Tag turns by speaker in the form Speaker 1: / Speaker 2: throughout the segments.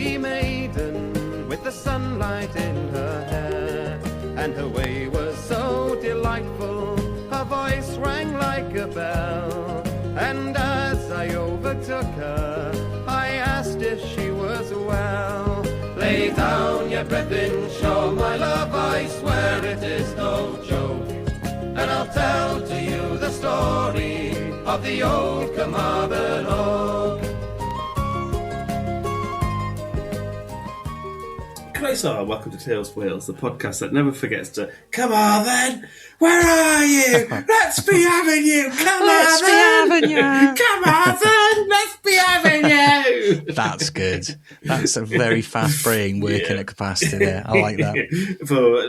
Speaker 1: lovely maiden with the sunlight in her hair, and her way was so delightful, her voice rang like a bell. And as I overtook her, I asked if she was well. Lay down your breath in show, my love, I swear it is no joke. And I'll tell to you the story of the old Carmarthen oak.
Speaker 2: Hello, welcome to Tales for Wales, the podcast that never forgets to come on then. Where are you? Let's be having you. Come
Speaker 3: Let's
Speaker 2: on
Speaker 3: be
Speaker 2: then.
Speaker 3: having you.
Speaker 2: Come on then. Let's be having you.
Speaker 3: That's good. That's a very fast brain working at capacity there. I like that.
Speaker 2: For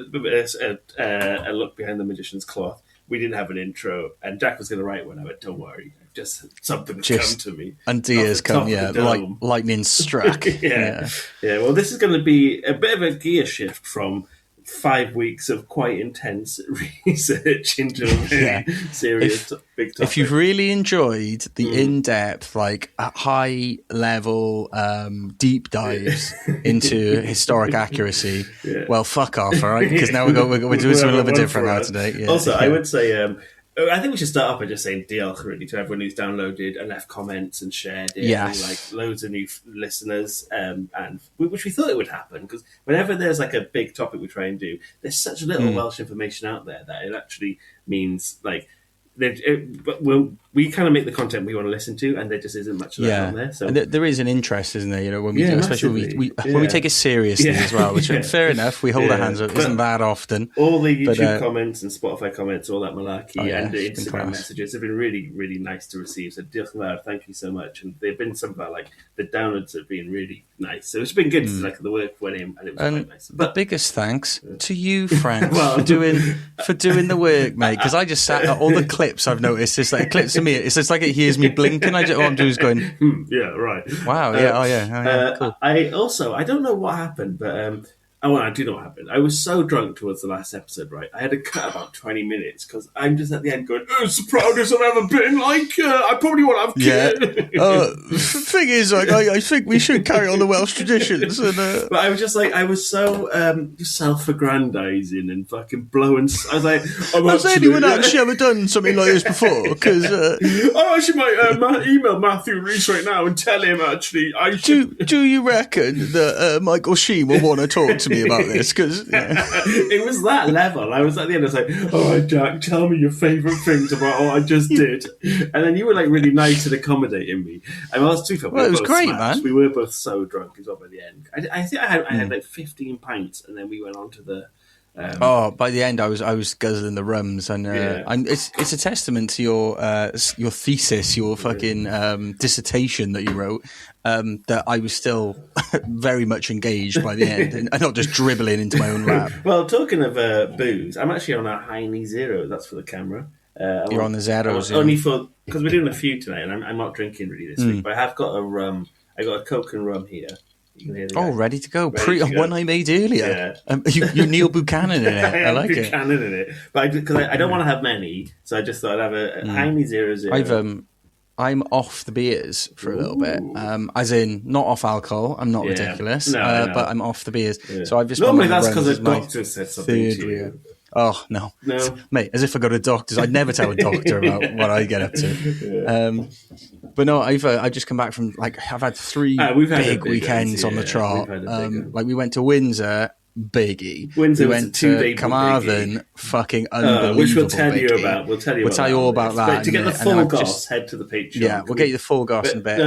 Speaker 2: a look behind the magician's cloth, we didn't have an intro, and Jack was going to write one. I went, don't worry, just something's come to me.
Speaker 3: Ideas come, like lightning struck.
Speaker 2: yeah. Well, this is going to be a bit of a gear shift from 5 weeks of quite intense research into a very serious big topic.
Speaker 3: If you've really enjoyed the in-depth, high-level deep dives into historic accuracy, well, fuck off, all right? Because now we're doing something a little bit different now today. Yeah.
Speaker 2: Also, I would say... I think we should start off by just saying diolch really to everyone who's downloaded and left comments and shared it.
Speaker 3: Yes.
Speaker 2: And, loads of new listeners, and which we thought it would happen, because whenever there's a big topic we try and do, there's such little Welsh information out there that it actually means we kind of make the content we want to listen to, and there just isn't much of that on there. So
Speaker 3: and there is an interest, isn't there? You know, when we do, especially when we take it seriously as well. Which fair enough, we hold our hands up. Isn't that often?
Speaker 2: All the YouTube comments and Spotify comments, all that malarkey, and the Instagram messages have been really, really nice to receive. So diolch yn fawr, thank you so much. And they've been some of our the downloads have been really nice. So it's been good. The work went in, and it was quite nice. But
Speaker 3: the biggest thanks to you, Frank, for doing the work, mate. Because I just sat at all the clips I've noticed. It's like clips of me. It's just like it hears me blinking. All I'm doing is going,
Speaker 2: yeah, right.
Speaker 3: Wow, cool.
Speaker 2: I don't know what happened, but I do know what happened. I was so drunk towards the last episode, right? I had to cut about 20 minutes because I'm just at the end going, it's the proudest I've ever been. I probably want to have kids.
Speaker 3: The thing is, I think we should carry on the Welsh traditions. And,
Speaker 2: But I was just I was so self-aggrandizing and fucking blowing. I was like,
Speaker 3: has anyone actually ever done something like this before? Because
Speaker 2: I actually might email Matthew Rees right now and tell him actually.
Speaker 3: Do you reckon that Michael Sheen will want to talk to me about this? Because
Speaker 2: it was that level. I was at the end. I was like, "All right, Jack, tell me your favourite things about what I just did." And then you were really nice and accommodating me. I was too fair.
Speaker 3: Well, it was great, man.
Speaker 2: We were both so drunk as well by the end. I think I had 15 pints, and then we went on to the.
Speaker 3: By the end, I was guzzling the rums, and it's a testament to your thesis, your fucking dissertation that you wrote. That I was still very much engaged by the end, and not just dribbling into my own lap.
Speaker 2: Well, talking of booze, I'm actually on a Heine Zero. That's for the camera.
Speaker 3: You're on the Zeros,
Speaker 2: only because we're doing a few tonight, and I'm not drinking really this week. But I have got a rum. I got a Coke and rum here.
Speaker 3: Ready to go. One I made earlier.
Speaker 2: Yeah.
Speaker 3: You Neil Buchanan in it. I like it.
Speaker 2: Buchanan in it, but because I don't want to have many, so I just thought I'd have a Heine 00.
Speaker 3: I'm off the beers for a little bit, as in not off alcohol. I'm not ridiculous, but I'm off the beers. Yeah. So I've just
Speaker 2: normally that's because a doctor said something to you.
Speaker 3: Oh no, mate! As if I go to doctors. I'd never tell a doctor about what I get up to. But no, I've just come back from I've had three big weekends on the trot. We went to Windsor. Biggie.
Speaker 2: Windsor
Speaker 3: we went to Carmarthen, fucking unbelievable.
Speaker 2: Which we'll tell you
Speaker 3: biggie.
Speaker 2: about. We'll tell you
Speaker 3: all about that.
Speaker 2: But to get the full goss, head to the Patreon.
Speaker 3: Yeah, we'll get you the full goss in a bit.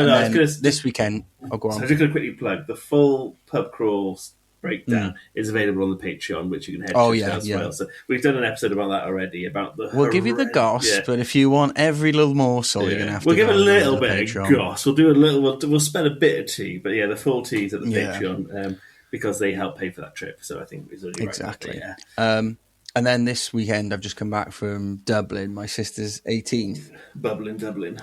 Speaker 3: This weekend, I'll go on.
Speaker 2: So I'm just going to quickly plug the full pub crawls breakdown is available on the Patreon, which you can head to as well. So we've done an episode about that already. We'll
Speaker 3: give you the goss, but if you want every little morsel, you're going to have to.
Speaker 2: We'll give a little bit of goss. We'll do a little. We'll spend a bit of tea, but the full tea's at the Patreon. Because they help pay for that trip, so I think it's only
Speaker 3: exactly.
Speaker 2: Right. Yeah.
Speaker 3: And then this weekend, I've just come back from Dublin, my sister's 18th.
Speaker 2: Dublin.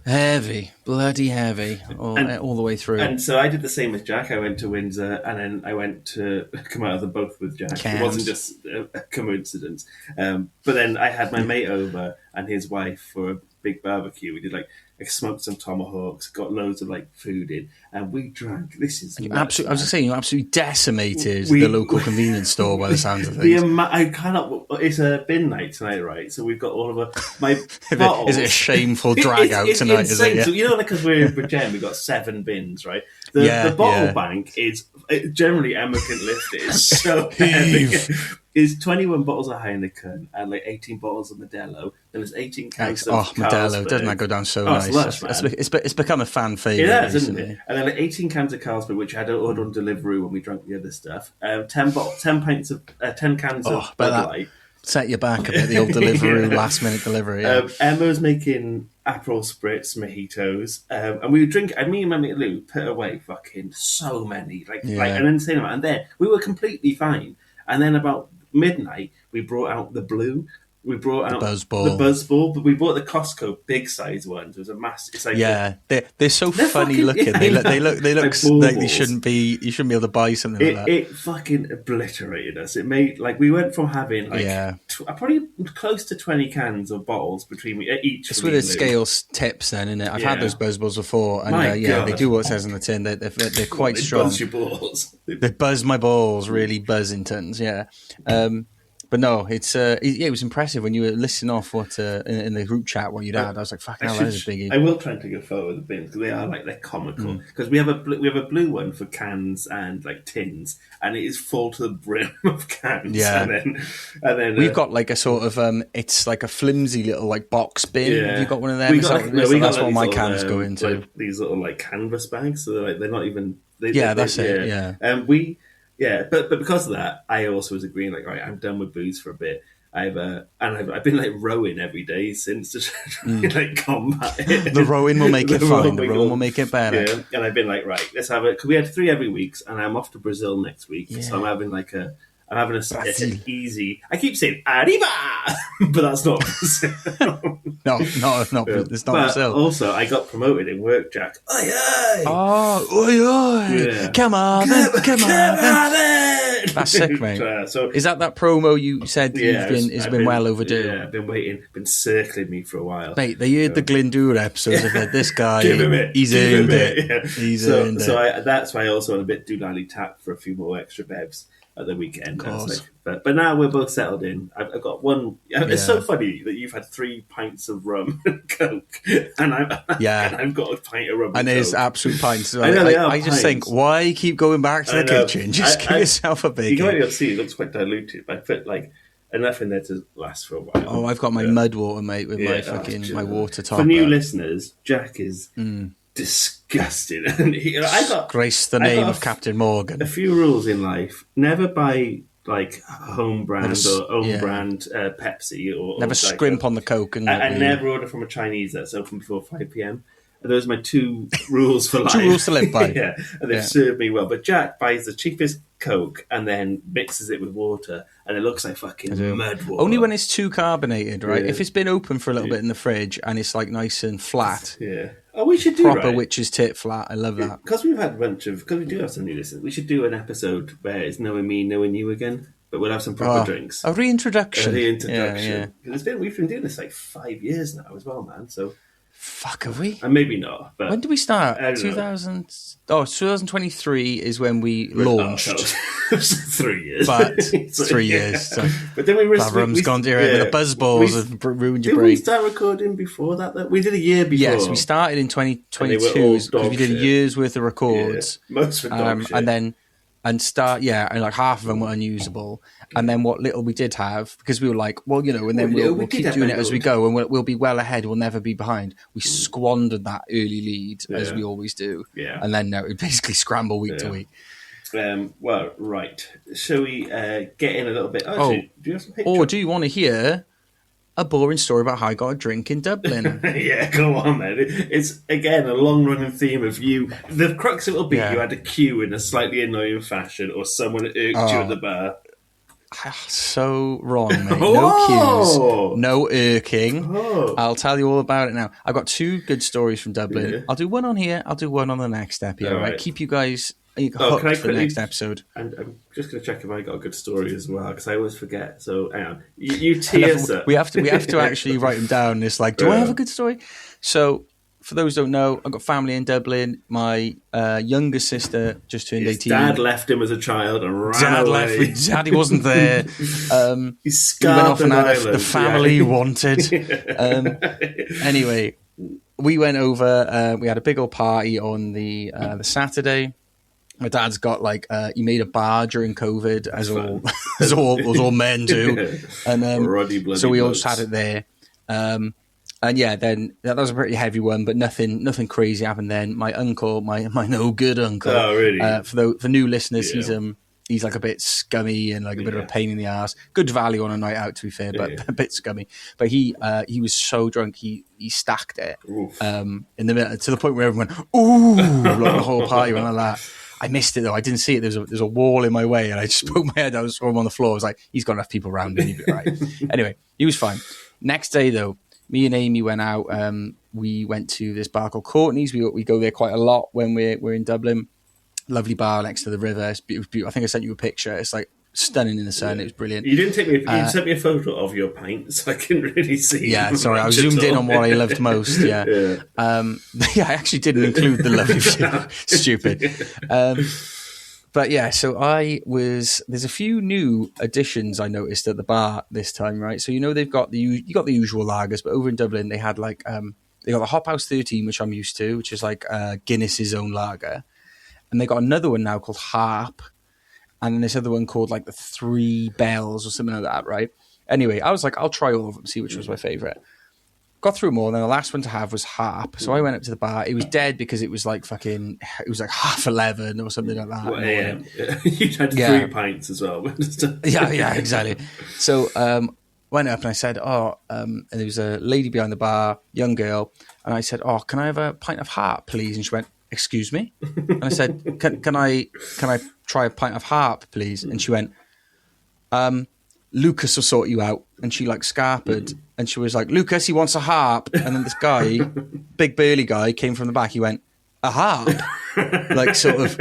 Speaker 3: Heavy, bloody heavy, all the way through.
Speaker 2: And so I did the same with Jack. I went to Windsor, and then I went to Carmarthen both with Jack. It wasn't just a coincidence. But then I had my mate over and his wife for a big barbecue. We did like smoked some tomahawks, got loads of like food in, and we drank. This is nuts,
Speaker 3: absolutely. I was just saying, you absolutely decimated the local convenience store by the sounds of things.
Speaker 2: I cannot. It's a bin night tonight, right? So we've got all of my bottles.
Speaker 3: Is it a shameful drag out tonight?
Speaker 2: It's
Speaker 3: is it? Yeah.
Speaker 2: So because we're in Bridgend, we've got 7 bins, right? The bottle bank is generally Emma can lift it. It's so heavy. Is 21 bottles of Heineken and like 18 bottles of Modelo. Then there's 18 cans of
Speaker 3: Modelo. Doesn't that go down so nice? It's become a fan favourite.
Speaker 2: It has, isn't it? And then like 18 cans of Carlsberg, which I had to order on delivery when we drank the other stuff. 10 cans of Bud Light.
Speaker 3: Set you back a bit, the old delivery, last minute delivery. Yeah.
Speaker 2: Emma's making Aperol Spritz, mojitos, and we would drink. And me and my mate Lou put away fucking so many, like an insane amount. And then we were completely fine. And then about midnight, we brought out the blue. We brought out the Buzzball, but we bought the Costco big size ones. It was a massive. It's like
Speaker 3: they're so funny looking. They look like they shouldn't be. You shouldn't be able to buy something like that.
Speaker 2: It fucking obliterated us. It made we went from having probably close to 20 cans of bottles between each.
Speaker 3: It's with the scales tips, then, isn't it? I've had those Buzzballs before, and they do what it says on the tin. They're quite strong.
Speaker 2: Buzz your balls.
Speaker 3: They buzz my balls, really buzzing tons. Yeah. But no, it was impressive when you were listing off what in the group chat what you'd had. I was like, "Fuck, that is a biggie."
Speaker 2: I will try and take a photo of the bins because they're comical. Because we have a blue one for cans and like tins, and it is full to the brim of cans.
Speaker 3: Yeah,
Speaker 2: and then
Speaker 3: we've got like a sort of it's like a flimsy little like box bin.
Speaker 2: Yeah.
Speaker 3: Have you got one of them? That's what my cans go into.
Speaker 2: Like, these little like canvas bags, so they're not even.
Speaker 3: That's it. Yeah,
Speaker 2: Yeah, but because of that, I also was agreeing like, right, I'm done with booze for a bit. I've been like rowing every day since to like combat it.
Speaker 3: The rowing will make it fine. The rowing will make it better.
Speaker 2: Yeah, and I've been like, right, let's have it. Because we had 3 every week, and I'm off to Brazil next week, so I'm having an easy. I keep saying arriba, but that's not Brazil.
Speaker 3: no, it's not Brazil.
Speaker 2: Also, I got promoted in work, Jack. Oi, oi!
Speaker 3: Oh, oi, oi! Yeah. Come on. That's sick, mate. So is that promo you said has been well overdue?
Speaker 2: Yeah, I've been waiting, been circling me for a while.
Speaker 3: Mate, they heard the Glendour episodes. They've heard this guy. He's earned it. Yeah. He's earned it.
Speaker 2: That's why I also want a bit doolally tap for a few more extra bevs at the weekend. But now we're both settled in. I've got one. It's so funny that you've had 3 pints of rum and Coke, and I've got a pint of rum.
Speaker 3: And there's absolute pints. I just think, why keep going back to the kitchen? Just give yourself a big.
Speaker 2: You can already see it looks quite diluted. But I put like enough in there to last for a while.
Speaker 3: Oh, I've got my mud water, mate, with my water top.
Speaker 2: For new listeners, Jack is. Disgusting. And
Speaker 3: Grace the name of Captain Morgan.
Speaker 2: A few rules in life: never buy like home brand or own brand Pepsi, or
Speaker 3: never scrimp on the Coke, and
Speaker 2: never order from a Chinese that's open before 5 p.m. Those are my 2 rules for life.
Speaker 3: 2 rules to live by.
Speaker 2: Yeah, and they've served me well. But Jack buys the cheapest Coke and then mixes it with water, and it looks like fucking mud water.
Speaker 3: Only when it's too carbonated, right? Yeah. If it's been open for a little bit in the fridge and it's like nice and flat.
Speaker 2: Yeah. Oh, we should do
Speaker 3: proper witch's tit flat. I love that.
Speaker 2: Because we do have some new listeners. We should do an episode where it's knowing me, knowing you again. But we'll have some proper drinks.
Speaker 3: A reintroduction.
Speaker 2: Yeah. We've been doing this like 5 years now as well, man. So.
Speaker 3: Fuck, have we?
Speaker 2: And maybe not. But
Speaker 3: when did we start? 2023 is when we launched.
Speaker 2: 3 years.
Speaker 3: But 3 years. So.
Speaker 2: But then
Speaker 3: that rum's gone to your head. The Buzzballs have ruined your brain.
Speaker 2: Did we start recording before that? We did a year before.
Speaker 3: Yes, we started in 2022 because we did a year's worth of records.
Speaker 2: Yeah. Most of dog shit.
Speaker 3: And like half of them were unusable. And then what little we did have, because we were like, well, and then we'll keep doing it as we go, and we'll be well ahead. We'll never be behind. We squandered that early lead, as we always do. Yeah. And then we basically scramble week to week.
Speaker 2: Well, right. Shall we get in a little bit? Do you have some pictures?
Speaker 3: Or do you want to hear a boring story about how I got a drink in Dublin?
Speaker 2: Yeah, go on, man. It's, again, a long-running theme of you. The crux of it will be you had a queue in a slightly annoying fashion, or someone irked you at the bar.
Speaker 3: So wrong, mate. No queues, no irking. I'll tell you all about it now. I've got 2 good stories from Dublin. Yeah. I'll do one on here. I'll do one on the next step. Yeah, right. Keep you guys hooked for the next episode.
Speaker 2: And I'm just going to check if I got a good story as well, because I always forget. So hang on, you tears it.
Speaker 3: We have to actually write them down. It's like, do I have a good story? So for those who don't know, I've got family in Dublin. My younger sister just turned 18.
Speaker 2: Dad left him as a child and ran away.
Speaker 3: Daddy wasn't there.
Speaker 2: He scarred
Speaker 3: went off and had the family he wanted. Anyway, we went over. We had a big old party on the Saturday. My dad's got he made a bar during COVID, as all men do, and so we all just had it there. And yeah, then that was a pretty heavy one, but nothing crazy happened then. My uncle, my no good uncle.
Speaker 2: Oh, really?
Speaker 3: For new listeners, he's like a bit scummy and like a bit of a pain in the ass. Good value on a night out, to be fair, but a bit scummy. But he was so drunk he stacked it in the middle to the point where everyone went ooh, like the whole party went like that. I missed it though. I didn't see it. There's a wall in my way, and I just poked my head out, saw him on the floor. I was like, he's got enough people around him. He'll be right. Anyway, he was fine. Next day though, me and Amy went out. We went to this bar called Courtney's. We go there quite a lot when we're in Dublin. Lovely bar next to the river. It's beautiful. I think I sent you a picture. It's like stunning in the sun. It was brilliant.
Speaker 2: You didn't take me. You sent me a photo of your pint, so I couldn't really see.
Speaker 3: Yeah, sorry, I zoomed in on what I loved most. Yeah, I actually didn't include the lovely view. Stupid. But yeah, so there's a few new additions I noticed at the bar this time, right? So they've got the usual lagers, but over in Dublin they had they got the Hop House 13, which I'm used to, which is like Guinness's own lager, and they got another one now called Harp, and then this other one called like the Three Bells or something like that, right? Anyway, I was like, I'll try all of them, see which was my favourite. Got through them all, and then the last one to have was Harp. So I went up to the bar. It was dead because it was like 11:30 or something like that.
Speaker 2: What a.m.? You had 3 pints as well.
Speaker 3: yeah, exactly. So went up and I said, and there was a lady behind the bar, young girl, and I said, can I have a pint of Harp, please? And she went, excuse me? And I said, can I try a pint of Harp, please? And she went, Lucas will sort you out. And she scarpered and she was like, Lucas, he wants a harp. And then this guy, big burly guy, came from the back. He went, a harp? Sort of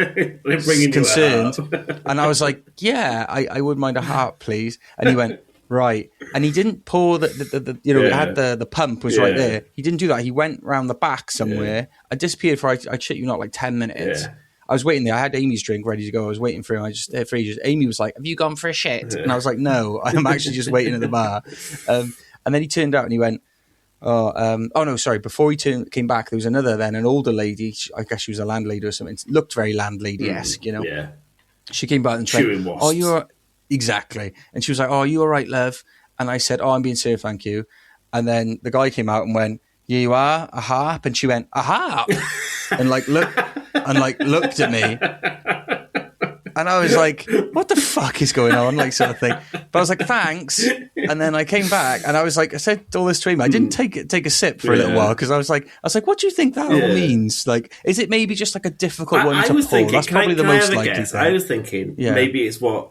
Speaker 3: concerned. And I was like, yeah, I would mind a harp, please. And he went, right. And he didn't pour it had the pump was right there. He didn't do that. He went round the back somewhere. I disappeared for, I shit you not, 10 minutes. Yeah. I was waiting there. I had Amy's drink ready to go. I was waiting for him. I just there for ages. Amy was like, have you gone for a shit? And I was like, no, I'm actually just waiting at the bar. And then he turned out and he went, oh no, sorry. Before he came back, there was an older lady. I guess she was a landlady or something. Looked very landlady-esque, Yeah. She came back and she went, you're exactly. And she was like, you all right, love? And I said, I'm being served, thank you. And then the guy came out and went, yeah, you are? A harp? And she went, a harp? And looked at me. And I was like, what the fuck is going on? Sort of thing. But I was like, thanks. And then I came back and I said all this to him. I didn't take a sip for a little while because I was like, what do you think that all means? Is it maybe just a difficult one to pull?
Speaker 2: Thinking,
Speaker 3: that's probably the most likely thing.
Speaker 2: I was thinking maybe it's what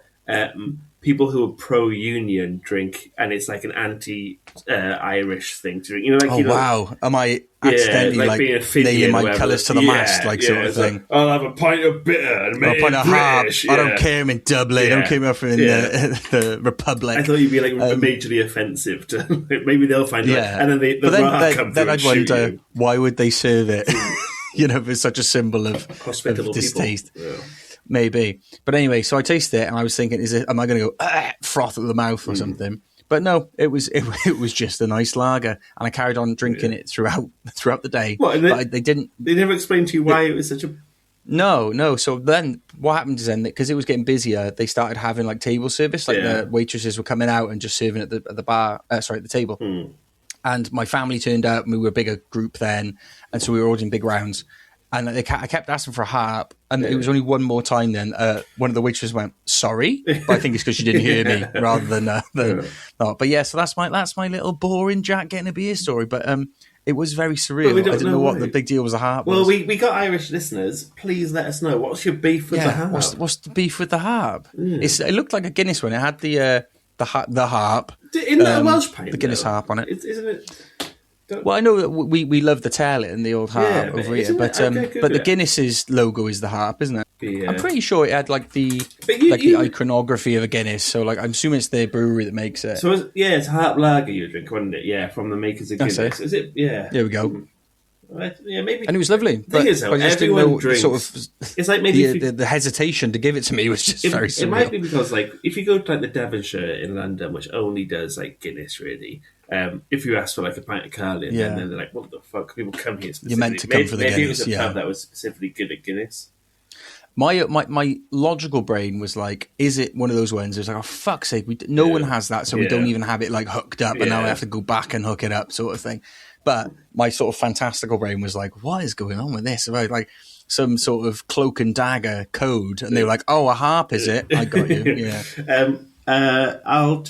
Speaker 2: people who are pro-union drink, and it's an anti-Irish thing to drink.
Speaker 3: Wow. Am I accidentally nailing my colours to the mast, sort of thing?
Speaker 2: I'll have a pint of bitter and make it British.
Speaker 3: I don't care. I'm in Dublin. I don't care if I'm in the Republic.
Speaker 2: I thought you'd be majorly offensive to. Maybe they'll find out. And then
Speaker 3: then I'd wonder why would they serve it? If it's such a symbol of distaste. Yeah. Maybe. But anyway, so I tasted it and I was thinking, am I going to go froth at the mouth or something? But no, it was just a nice lager. And I carried on drinking it throughout the day.
Speaker 2: What,
Speaker 3: but they didn't...
Speaker 2: They never explained to you why it was such a...
Speaker 3: No. So then what happened is then, because it was getting busier, they started having table service. The waitresses were coming out and just serving at the bar, at the table. And my family turned out and we were a bigger group then. And so we were ordering big rounds. And I kept asking for a harp, and it was only one more time. Then one of the waitresses went, "Sorry," but I think it's because she didn't hear me rather than not. But yeah, so that's my little boring Jack getting a beer story. But it was very surreal. I didn't know what the big deal was. A harp.
Speaker 2: Well, we got Irish listeners. Please let us know what's your beef with the harp.
Speaker 3: What's the beef with the harp? It looked like a Guinness one. It had the harp.
Speaker 2: In that Welsh pint,
Speaker 3: the Guinness harp on it.
Speaker 2: Isn't it?
Speaker 3: Well, I know that we love the tail and the old harp over here, but the Guinness's logo is the harp, isn't it?
Speaker 2: Yeah.
Speaker 3: I'm pretty sure it had like the the iconography of a Guinness. So like I'm assuming it's the brewery that makes it.
Speaker 2: So it's harp lager you drink, wasn't it? Yeah, from the makers of Guinness.
Speaker 3: That's it.
Speaker 2: Is it? Yeah.
Speaker 3: There we go.
Speaker 2: Yeah, maybe.
Speaker 3: And it was lovely.
Speaker 2: But is, though,
Speaker 3: I just didn't know it's
Speaker 2: like maybe
Speaker 3: the hesitation to give it to me was just very surreal.
Speaker 2: It might be because like if you go to like the Devonshire in London, which only does like Guinness really. If you ask for like a pint of Carlin, and then they're like, "What the fuck?" People come here specifically.
Speaker 3: You're meant to come for the Guinness.
Speaker 2: Maybe it was a pub that was specifically good at Guinness.
Speaker 3: My logical brain was like, is it one of those ones? It's like, oh fuck's sake, no one has that, so we don't even have it like hooked up, and now I have to go back and hook it up, sort of thing. But my sort of fantastical brain was like, what is going on with this? Like some sort of cloak and dagger code, and they were like, oh, a harp, is it? I got you. Yeah.
Speaker 2: I'll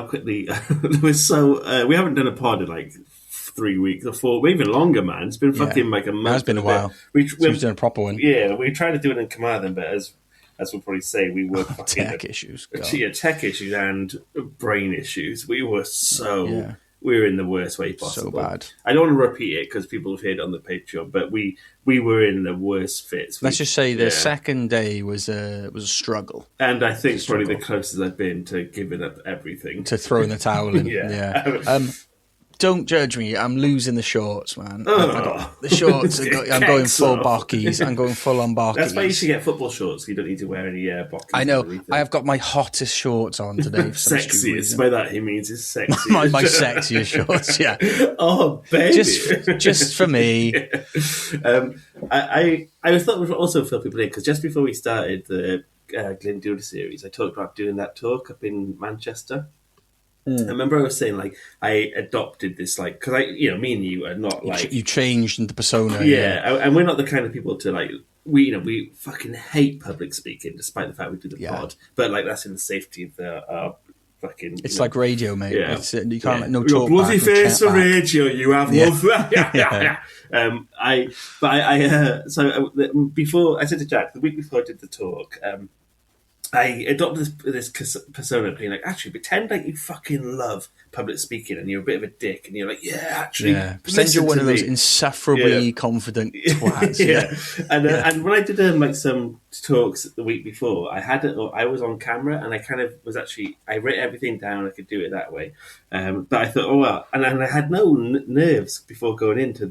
Speaker 2: quickly. We haven't done a pod in like 3 weeks or 4, maybe even longer, man. It's been fucking like a month.
Speaker 3: It's been a while. We've done a proper one.
Speaker 2: Yeah, we tried to do it in Carmarthen, but as we'll probably say, we were fucking
Speaker 3: tech issues.
Speaker 2: Yeah, tech issues and brain issues. We were we were in the worst way possible.
Speaker 3: So bad.
Speaker 2: I don't want to repeat it because people have heard it on the Patreon, but we were in the worst fits.
Speaker 3: Let's just say the second day was a struggle.
Speaker 2: And I think probably the closest I've been to giving up everything.
Speaker 3: To throwing the towel in. Yeah. Don't judge me. I'm losing the shorts, man. I got the shorts. I'm going full bockies. I'm going full on bockies.
Speaker 2: That's why you should get football shorts. You don't need to wear any bockies.
Speaker 3: I know. I have got my hottest shorts on today.
Speaker 2: Sexiest. By that he means it's sexy.
Speaker 3: my sexiest shorts. Yeah.
Speaker 2: Oh, baby.
Speaker 3: Just for me.
Speaker 2: I thought we'd also fill people in because just before we started the Glendower series, I talked about doing that talk up in Manchester. I remember I was saying, like, I adopted this, like, because me and you are not like
Speaker 3: you changed into persona.
Speaker 2: Yeah, and we're not the kind of people to like we fucking hate public speaking, despite the fact we do the pod. But like that's in the safety of our fucking.
Speaker 3: It's like radio, mate.
Speaker 2: Yeah.
Speaker 3: You can't like, no
Speaker 2: your
Speaker 3: talk
Speaker 2: bloody
Speaker 3: back,
Speaker 2: face
Speaker 3: no
Speaker 2: for radio. You have love. Before I said to Jack the week before I did the talk. I adopted this persona being like, actually, pretend like you fucking love public speaking and you're a bit of a dick and you're like,
Speaker 3: pretend you're one of those insufferably confident twats.
Speaker 2: And when I did like some talks the week before, I was on camera and I kind of was I wrote everything down. I could do it that way, but I thought, oh well, and I had no nerves before going into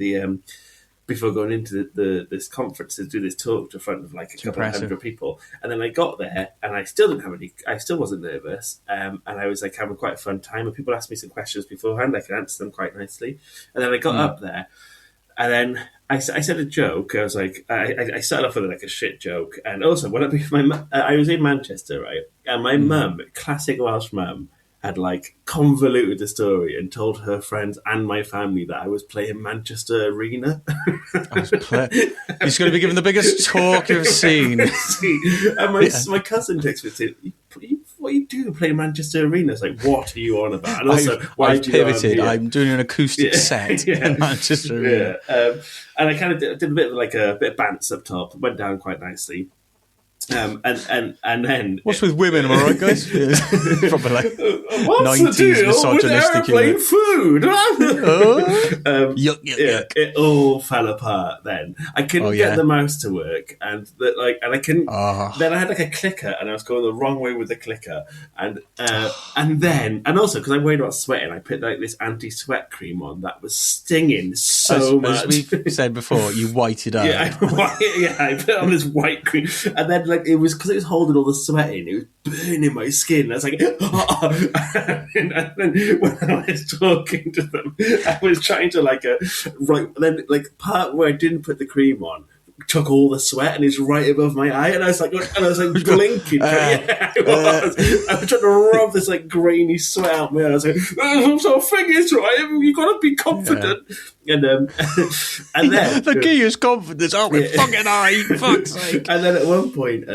Speaker 2: this conference to do this talk to front of like a couple of hundred people. And then I got there and I still wasn't nervous. And I was like having quite a fun time and people asked me some questions beforehand. I could answer them quite nicely. And then I got up there and then I said a joke. I was like, I started off with like a shit joke. And also when I was in Manchester, right? And my mum, classic Welsh mum, had like convoluted the story and told her friends and my family that I was playing Manchester Arena.
Speaker 3: He's going to be giving the biggest talk you've seen.
Speaker 2: And my cousin texted me saying, what are you doing playing Manchester Arena? It's like, what are you on about? And also,
Speaker 3: I've pivoted. I'm doing an acoustic set in Manchester Arena.
Speaker 2: And I kind of did a bit of bants up top. It went down quite nicely. And then
Speaker 3: what's with women? Am I right, guys? Probably like
Speaker 2: what's 90s the deal with airplane food?
Speaker 3: Yuck.
Speaker 2: It all fell apart. Then I couldn't get the mouse to work, and I couldn't. Then I had like a clicker, and I was going the wrong way with the clicker, and also because I'm worried about sweating, I put like this anti-sweat cream on that was stinging so much.
Speaker 3: As we've said before, you whited up.
Speaker 2: I put on this white cream, and then like it was because it was holding all the sweat in, it was burning my skin. I was like, and then when I was talking to them, I was trying to then part where I didn't put the cream on took all the sweat and it's right above my eye, and I was like blinking. I was trying to rub this like grainy sweat out my eye. I was like, so thing is right, you got to be confident. And then
Speaker 3: the key is confidence, aren't we? Fucking eye, fuck's sake.
Speaker 2: And then at one point,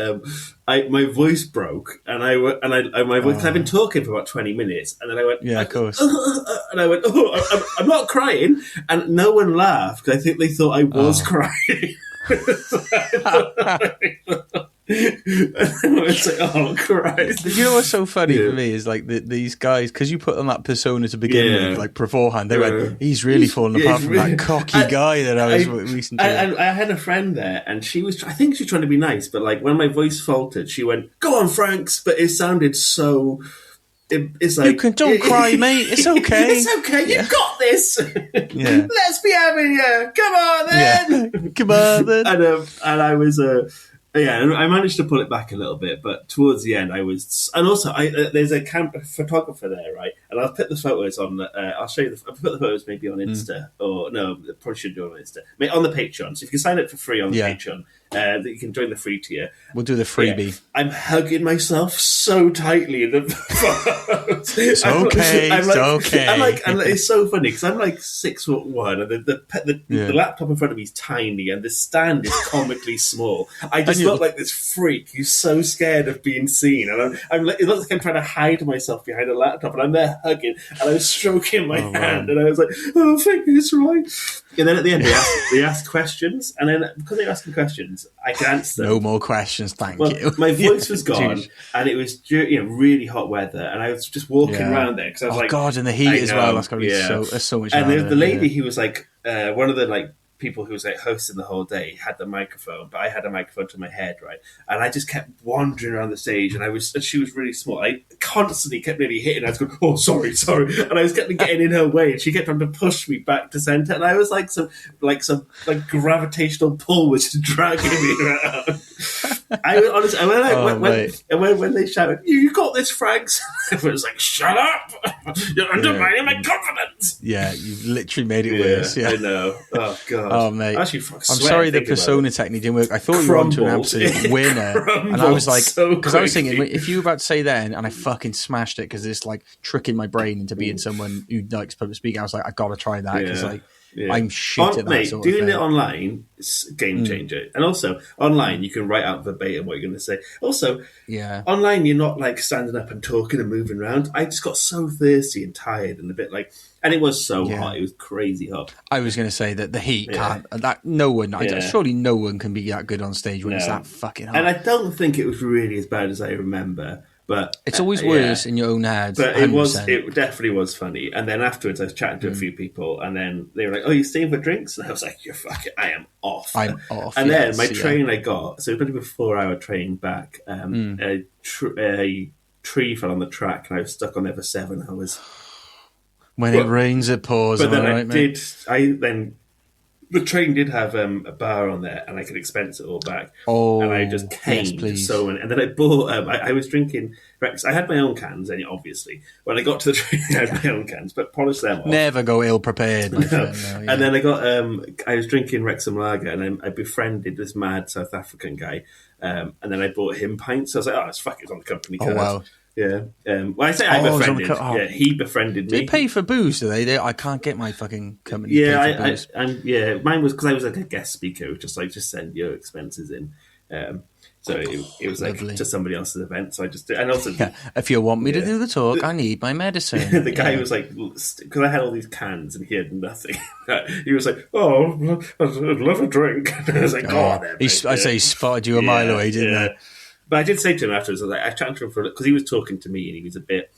Speaker 2: my voice broke, and my voice. I've been talking for about 20 minutes, and then I went,
Speaker 3: of course.
Speaker 2: And I went, I'm not crying, and no one laughed because I think they thought I was crying. And then I was like, oh, Christ.
Speaker 3: You know what's so funny for me is like these guys, because you put on that persona to begin with, like beforehand, they went, he's really fallen apart from that cocky guy that I was recently.
Speaker 2: I had a friend there, and I think she was trying to be nice, but like when my voice faltered, she went, "Go on, Franks," but it sounded so. It's like,
Speaker 3: don't cry, mate. It's okay.
Speaker 2: It's okay.
Speaker 3: Yeah.
Speaker 2: You got this.
Speaker 3: Yeah.
Speaker 2: Let's be having you. Come on, then.
Speaker 3: Yeah. Come on, then.
Speaker 2: And I was. Yeah, I managed to pull it back a little bit, but towards the end, I was, and also there's a photographer there, right? And I'll put the photos on. I'll show you. I'll put the photos maybe on Insta, or no, probably should do it on Insta. On the Patreon. So if you can sign up for free on the Patreon, that you can join the free tier.
Speaker 3: We'll do the freebie.
Speaker 2: Yeah. I'm hugging myself so tightly in the photos.
Speaker 3: It's okay. It's okay.
Speaker 2: And it's so funny because I'm like 6'1", and the laptop in front of me is tiny, and the stand is comically small. I just look like this freak who's so scared of being seen, and it looks like I'm trying to hide myself behind a laptop, and I'm there hugging, and I was stroking my hand, and I was like, "Oh, I think it's right." And then at the end, they ask questions, and then because they're asking questions, I can answer them.
Speaker 3: No more questions, thank you.
Speaker 2: My voice was gone, and it was really hot weather, and I was just walking around there because I was like,
Speaker 3: God, and the heat as well. That's got to be so much.
Speaker 2: And the lady who was like one of the people who was like hosting the whole day had the microphone, but I had a microphone to my head, right? And I just kept wandering around the stage, and she was really small. I constantly kept nearly hitting. I was going, "Oh, sorry," and I was getting in her way, and she kept trying to push me back to centre, and I was like some gravitational pull was dragging me around. I honestly, when they shouted, "You got this, Franks," I was like, "Shut up! You're undermining my confidence."
Speaker 3: Yeah, you've literally made it worse. Yeah,
Speaker 2: I know. Oh God.
Speaker 3: Oh mate,
Speaker 2: I'm
Speaker 3: sorry the persona technique didn't work. I thought you were onto an absolute winner, and I was like, because I was thinking, if you were about to say then, and I fucking smashed it because it's like tricking my brain into being someone who likes public speaking. I was like, I gotta try that because I'm shit at that
Speaker 2: mate,
Speaker 3: sort of
Speaker 2: doing
Speaker 3: thing.
Speaker 2: it online is a game changer. And also, online, you can write out verbatim what you're going to say. Also, online, you're not like standing up and talking and moving around. I just got so thirsty and tired and a bit like, and it was so hot. It was crazy hot.
Speaker 3: I was going to say that the heat can't, surely no one can be that good on stage when it's that fucking hot.
Speaker 2: And I don't think it was really as bad as I remember. But
Speaker 3: it's always worse in your own head.
Speaker 2: But 100%. It definitely was funny. And then afterwards, I was chatting to a few people, and then they were like, "Oh, you staying for drinks?" And I was like, "You're fucking, I am off." And then my train I got, so it was going to be a 4-hour train back. A tree fell on the track, and I was stuck on there for 7 hours.
Speaker 3: When it rains, it pours.
Speaker 2: But then the train did have a bar on there, and I could expense it all back.
Speaker 3: Oh,
Speaker 2: and I just came so many. And then I bought. I was drinking Rex. I had my own cans, and obviously, when I got to the train, I had my own cans, but polished them off.
Speaker 3: Never go ill prepared, my friend. No,
Speaker 2: And then I got. I was drinking Wrexham Lager, and I befriended this mad South African guy. And then I bought him pints. I was like, "Oh, it's fucking on the company card."
Speaker 3: Oh wow.
Speaker 2: Yeah. Well, I say I befriended. Yeah, he befriended me.
Speaker 3: They pay for booze, do they? I can't get my fucking company.
Speaker 2: Yeah, mine was because I was like a guest speaker, just send your expenses in. So it was like to somebody else's event. So I just did, and also
Speaker 3: if you want me to do the talk, I need my medicine.
Speaker 2: The guy was like, because I had all these cans and he had nothing. He was like, "Oh, I'd love a drink." And I was like, "Oh, there,
Speaker 3: I'd say he spotted you a mile away, didn't I?
Speaker 2: But I did say to him afterwards, I chatted to him because he was talking to me and he was a bit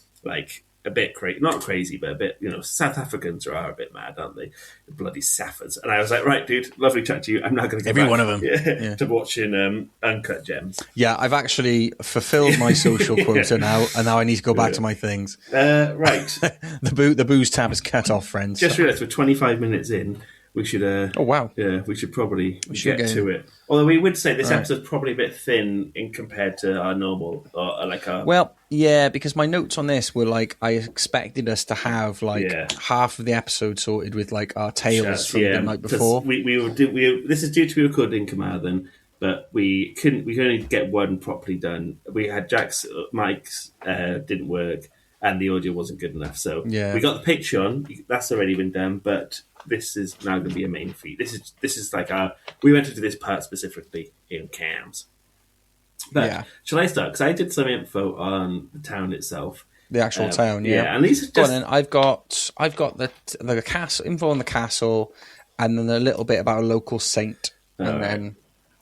Speaker 2: crazy, not crazy, but a bit, South Africans are a bit mad, aren't they? The bloody Saffers. And I was like, right, dude, lovely chat to you. I'm not going to
Speaker 3: go one of them
Speaker 2: to watching Uncut Gems.
Speaker 3: Yeah, I've actually fulfilled my social quota now, and now I need to go back to my things.
Speaker 2: Right.
Speaker 3: The booze tab is cut off, friends.
Speaker 2: Just realised we're 25 minutes in. We should.
Speaker 3: Oh wow!
Speaker 2: Yeah, we should probably get to it. Although we would say this episode's probably a bit thin in compared to our normal
Speaker 3: Well, yeah, because my notes on this were like I expected us to have half of the episode sorted with our tales from the night before.
Speaker 2: This is due to be recorded in Carmarthen, but we could only get one properly done. We had Jack's mics didn't work, and the audio wasn't good enough. So we got the Patreon. That's already been done, but this is now going to be a main feed. This is like we went into this part specifically in cams. But shall I start? Because I did some info on the town itself.
Speaker 3: The actual town,
Speaker 2: yeah. And these are just...
Speaker 3: I've got the castle info on the castle, and then a little bit about a local saint, and then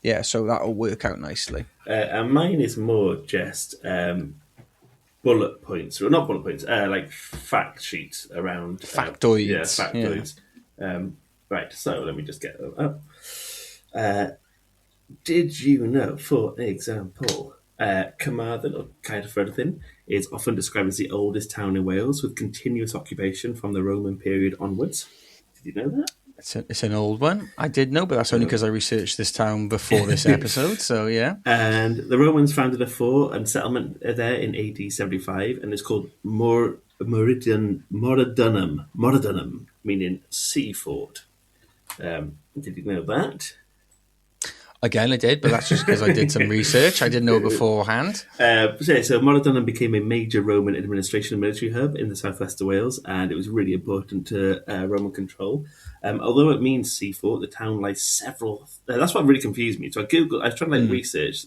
Speaker 3: Yeah, so that'll work out nicely.
Speaker 2: And mine is more just bullet points, or not bullet points, like fact sheets around
Speaker 3: factoids.
Speaker 2: Factoids. Yeah. Right, so let me just get them up. Did you know, for example, Carmarthen or Caerfyrddin is often described as the oldest town in Wales with continuous occupation from the Roman period onwards? Did you know that?
Speaker 3: It's an old one. I did know, but that's only because I researched this town before this episode, so yeah.
Speaker 2: And the Romans founded a fort and settlement there in AD 75, and it's called Moridunum, meaning sea fort. Did you know that?
Speaker 3: Again, I did, but that's just because I did some research. I didn't know it beforehand.
Speaker 2: So Moridunum became a major Roman administration and military hub in the southwest of Wales, and it was really important to Roman control. Although it means sea fort, the town lies several... that's what really confused me. So I was trying to research...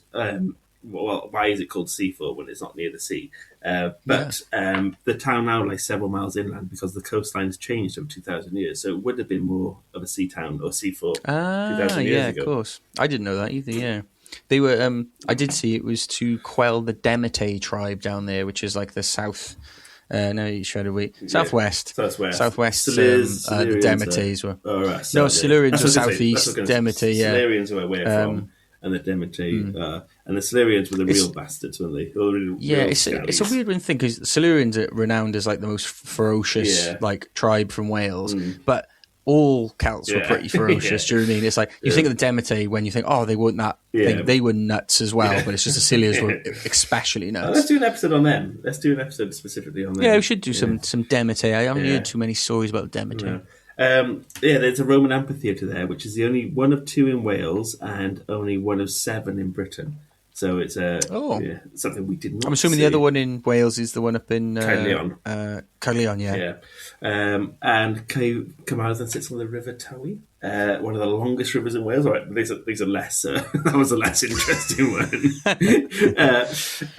Speaker 2: why is it called Seafort when it's not near the sea? But the town now lies several miles inland because the coastline's changed over 2,000 years. So it would have been more of a sea town or seafort 2,000 years ago.
Speaker 3: Of course. I didn't know that either, yeah. They were. I did see it was to quell the Demete tribe down there, which is like the south... southwest. Southwest. The Demetes were. Silurians were southeast. Demete, yeah.
Speaker 2: Silurians were where from, and the Demete, and the Silurians were the real bastards, weren't they?
Speaker 3: It's a weird one thing because Silurians are renowned as like the most ferocious like tribe from Wales, but all Celts were pretty ferocious. Do you know what I mean? It's like you think of the Demete when you think, oh, they weren't that. They were nuts as well, but it's just the Ciliars were especially nuts.
Speaker 2: Let's do an episode on them. Let's do an episode specifically on them.
Speaker 3: Yeah, we should do some Demete. I haven't heard too many stories about Demete.
Speaker 2: There's a Roman amphitheatre there, which is the only one of 2 in Wales and only one of 7 in Britain. So it's something we did not
Speaker 3: I'm assuming
Speaker 2: see.
Speaker 3: the other one in Wales is the one up in
Speaker 2: Caerleon.
Speaker 3: Caerleon, yeah.
Speaker 2: And Carmarthen sits on the River Towy, one of the longest rivers in Wales. All right, these are less. That was a less interesting one.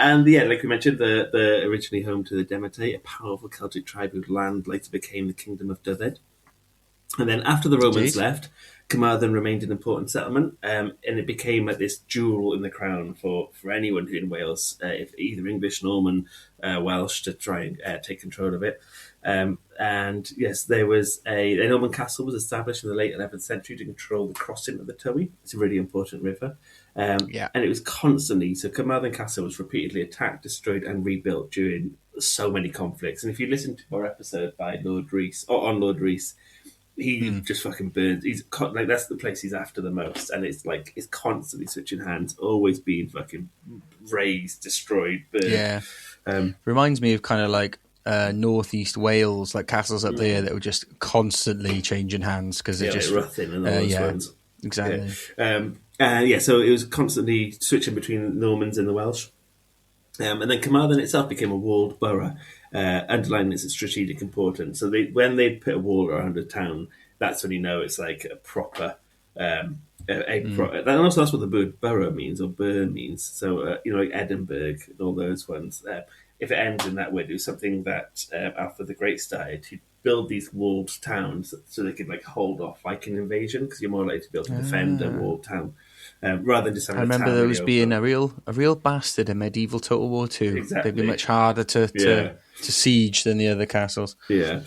Speaker 2: And like we mentioned, the originally home to the Demete, a powerful Celtic tribe whose land later became the Kingdom of Dyfed. And then after the Romans left, Carmarthen remained an important settlement, and it became like this jewel in the crown for anyone who in Wales, if either English, Norman, Welsh, to try and take control of it. And yes, there was a Norman castle was established in the late 11th century to control the crossing of the Towy. It's a really important river. And it was constantly, so Carmarthen Castle was repeatedly attacked, destroyed and rebuilt during so many conflicts. And if you listen to our episode by Lord Rees, or on Lord Rees, he just fucking burns. He's like, that's the place he's after the most, and it's like it's constantly switching hands, always being fucking razed, destroyed, burned.
Speaker 3: Yeah, reminds me of kind of like northeast Wales, like castles up there that were just constantly changing hands because they're just
Speaker 2: like Ruthin and all those ones.
Speaker 3: Exactly.
Speaker 2: So it was constantly switching between the Normans and the Welsh. And then Carmarthen itself became a walled borough, underlining its strategic importance. So when they put a wall around a town, that's when you know it's like a proper... and also that's what the word borough means, or burn means. So, like Edinburgh and all those ones. If it ends in that way, it was something that Alfred the Great started to build these walled towns so they could like hold off Viking invasion, because you're more likely to be able to defend a walled town. Rather than just having
Speaker 3: I remember those being a real bastard in medieval Total War 2.
Speaker 2: Exactly.
Speaker 3: They'd be much harder to siege than the other castles.
Speaker 2: Yeah.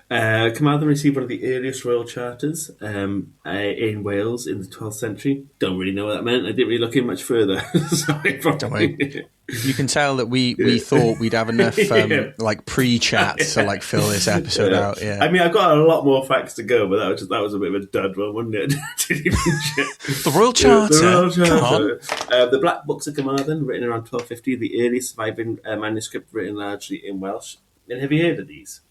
Speaker 2: Carmarthen received one of the earliest royal charters in Wales in the 12th century. Don't really know what that meant. I didn't really look in much further.
Speaker 3: Don't worry. You can tell that we thought we'd have enough like pre-chat to like fill this episode out. Yeah.
Speaker 2: I mean, I've got a lot more facts to go, but that was a bit of a dud one, wasn't it?
Speaker 3: The Royal Charter.
Speaker 2: The Royal Charter. The Black Books of Carmarthen, written around 1250, the earliest surviving manuscript written largely in Welsh. And have you heard of these?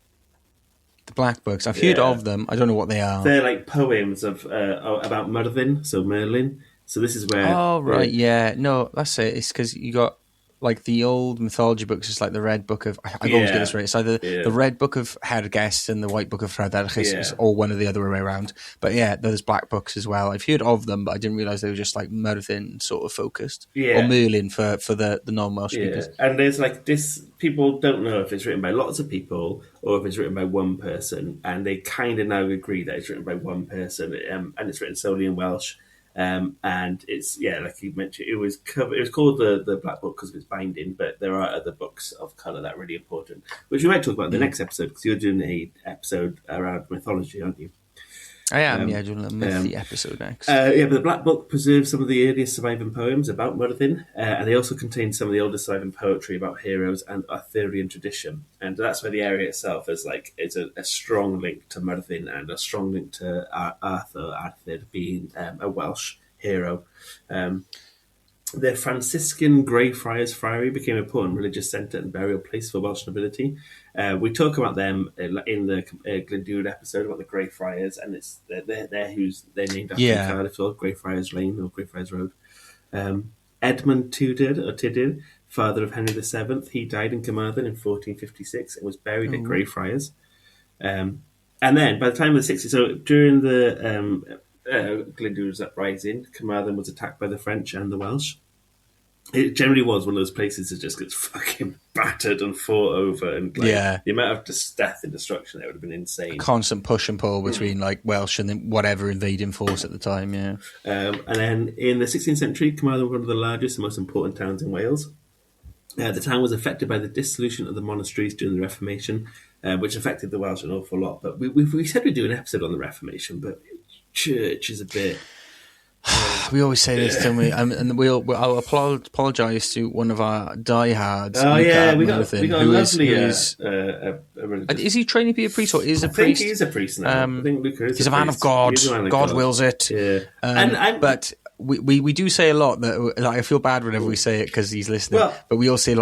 Speaker 3: The Black Books. I've heard of them. I don't know what they are.
Speaker 2: They're like poems about Merlin, so Merlin. So this is where...
Speaker 3: Oh, right, yeah. No, that's it. It's because you got... like the old mythology books, it's like the Red Book of... I always get this right. It's either the Red Book of Hergest and the White Book of Rhydderchus, or one or the other way around. But yeah, there's Black Books as well. I've heard of them, but I didn't realise they were just like Merlin sort of focused. Yeah. Or Merlin for the non-Welsh speakers.
Speaker 2: And there's like this... People don't know if it's written by lots of people or if it's written by one person. And they kind of now agree that it's written by one person. And it's written solely in Welsh. And it's like you mentioned, it was called the Black Book because of its binding, but there are other books of colour that are really important, which we might talk about in the next episode because you're doing an episode around mythology, aren't you?
Speaker 3: I am, doing a mythy episode next.
Speaker 2: But the Black Book preserves some of the earliest surviving poems about Merlin, and they also contain some of the oldest surviving poetry about heroes and Arthurian tradition. And that's where the area itself is a strong link to Merlin and a strong link to Arthur being a Welsh hero. The Franciscan Greyfriars Friary became an important religious centre and burial place for Welsh nobility. We talk about them in the Glyndŵr episode about the Greyfriars, and they're named after Cardiff, or Greyfriars Lane or Greyfriars Road. Edmund Tudur, father of Henry VII, he died in Carmarthen in 1456 and was buried at Greyfriars. And then by the time of the 60s, so during the Glyndŵr's uprising, Carmarthen was attacked by the French and the Welsh. It generally was one of those places that just gets fucking battered and fought over, and the amount of death and destruction there would have been insane.
Speaker 3: A constant push and pull between Welsh and then whatever invading force at the time.
Speaker 2: And then in the 16th century, Carmarthen was one of the largest and most important towns in Wales. The town was affected by the dissolution of the monasteries during the Reformation, which affected the Welsh an awful lot. But we said we'd do an episode on the Reformation, but church is a bit...
Speaker 3: We always say this, don't we? And I'll apologise to one of our diehards.
Speaker 2: We got a lovely...
Speaker 3: is he training to be a priest, or is a priest?
Speaker 2: I think he is a priest now. I think Luca is
Speaker 3: he's a man of God. God wills it.
Speaker 2: Yeah.
Speaker 3: But we do say a lot that I feel bad whenever we say it because he's listening. But we all say